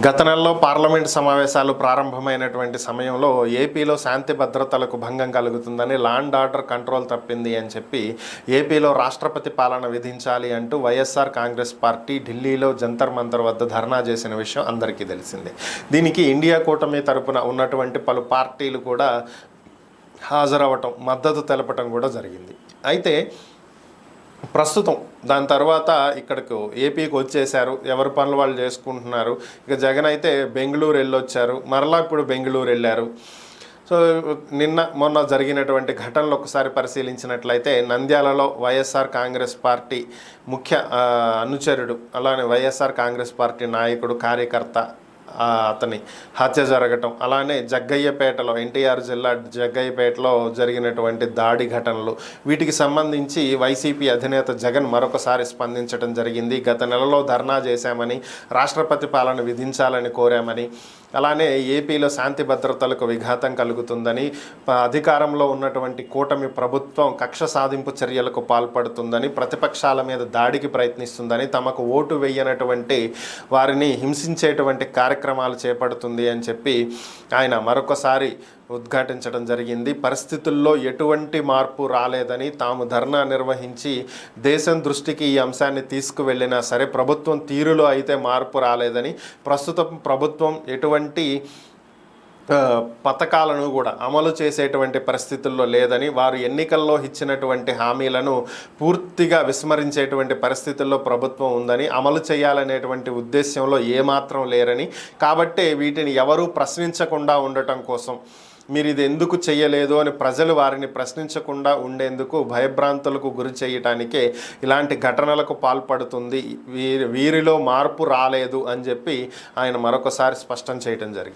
గత నెలలో పార్లమెంట్ సమావేశాలు ప్రారంభమైనటువంటి సమయంలో ఏపీలో శాంతి భద్రతలకు భంగం కలుగుతుందని, ల్యాండ్ ఆర్డర్ కంట్రోల్ తప్పింది అని చెప్పి ఏపీలో రాష్ట్రపతి పాలన విధించాలి అంటూ వైఎస్ఆర్ కాంగ్రెస్ పార్టీ ఢిల్లీలో జంతర్ మంతర్ వద్ద ధర్నా చేసిన విషయం అందరికీ తెలిసిందే. దీనికి ఇండియా కూటమి తరపున ఉన్నటువంటి పలు పార్టీలు కూడా హాజరవటం, మద్దతు తెలపటం కూడా జరిగింది. అయితే ప్రస్తుతం దాని తర్వాత ఇక్కడికి ఏపీకి వచ్చేశారు, ఎవరి పనులు వాళ్ళు చేసుకుంటున్నారు. ఇక జగన్ అయితే బెంగళూరు వెళ్ళొచ్చారు, మరలా ఇప్పుడు బెంగళూరు వెళ్ళారు. సో మొన్న జరిగినటువంటి ఘటనలు ఒకసారి పరిశీలించినట్లయితే నంద్యాలలో వైఎస్ఆర్ కాంగ్రెస్ పార్టీ ముఖ్య అనుచరుడు, అలానే వైఎస్ఆర్ కాంగ్రెస్ పార్టీ నాయకుడు, కార్యకర్త అతని హత్య జరగటం, అలానే జగ్గయ్యపేటలో, ఎన్టీఆర్ జిల్లా జగ్గయ్యపేటలో జరిగినటువంటి దాడి ఘటనలు, వీటికి సంబంధించి వైసీపీ అధినేత జగన్ మరొకసారి స్పందించడం జరిగింది. గత నెలలో ధర్నా చేశామని, రాష్ట్రపతి పాలన విధించాలని కోరామని, అలానే ఏపీలో శాంతి భద్రతలకు విఘాతం కలుగుతుందని, అధికారంలో ఉన్నటువంటి కూటమి ప్రభుత్వం కక్ష సాధింపు చర్యలకు పాల్పడుతుందని, ప్రతిపక్షాల మీద దాడికి ప్రయత్నిస్తుందని, తమకు ఓటు వేయనటువంటి వారిని హింసించేటువంటి కార్యక్రమాలు చేపడుతుంది అని చెప్పి ఆయన మరొకసారి ఉద్ఘాటించడం జరిగింది. పరిస్థితుల్లో ఎటువంటి మార్పు రాలేదని, తాము ధర్నా నిర్వహించి దేశం దృష్టికి ఈ అంశాన్ని తీసుకువెళ్ళినా సరే ప్రభుత్వం తీరులో అయితే మార్పు రాలేదని, ప్రస్తుతం ప్రభుత్వం ఎటువంటి పథకాలను కూడా అమలు చేసేటువంటి పరిస్థితుల్లో లేదని, వారు ఎన్నికల్లో ఇచ్చినటువంటి హామీలను పూర్తిగా విస్మరించేటువంటి పరిస్థితుల్లో ప్రభుత్వం ఉందని, అమలు చేయాలనేటువంటి ఉద్దేశంలో ఏమాత్రం లేరని, కాబట్టే వీటిని ఎవరూ ప్రశ్నించకుండా ఉండటం కోసం, మీరు ఇది ఎందుకు చేయలేదు అని ప్రజలు వారిని ప్రశ్నించకుండా ఉండేందుకు భయభ్రాంతులకు గురి చేయటానికే ఇలాంటి ఘటనలకు పాల్పడుతుంది, వీరిలో మార్పు రాలేదు అని చెప్పి ఆయన మరొకసారి స్పష్టం చేయటం జరిగింది.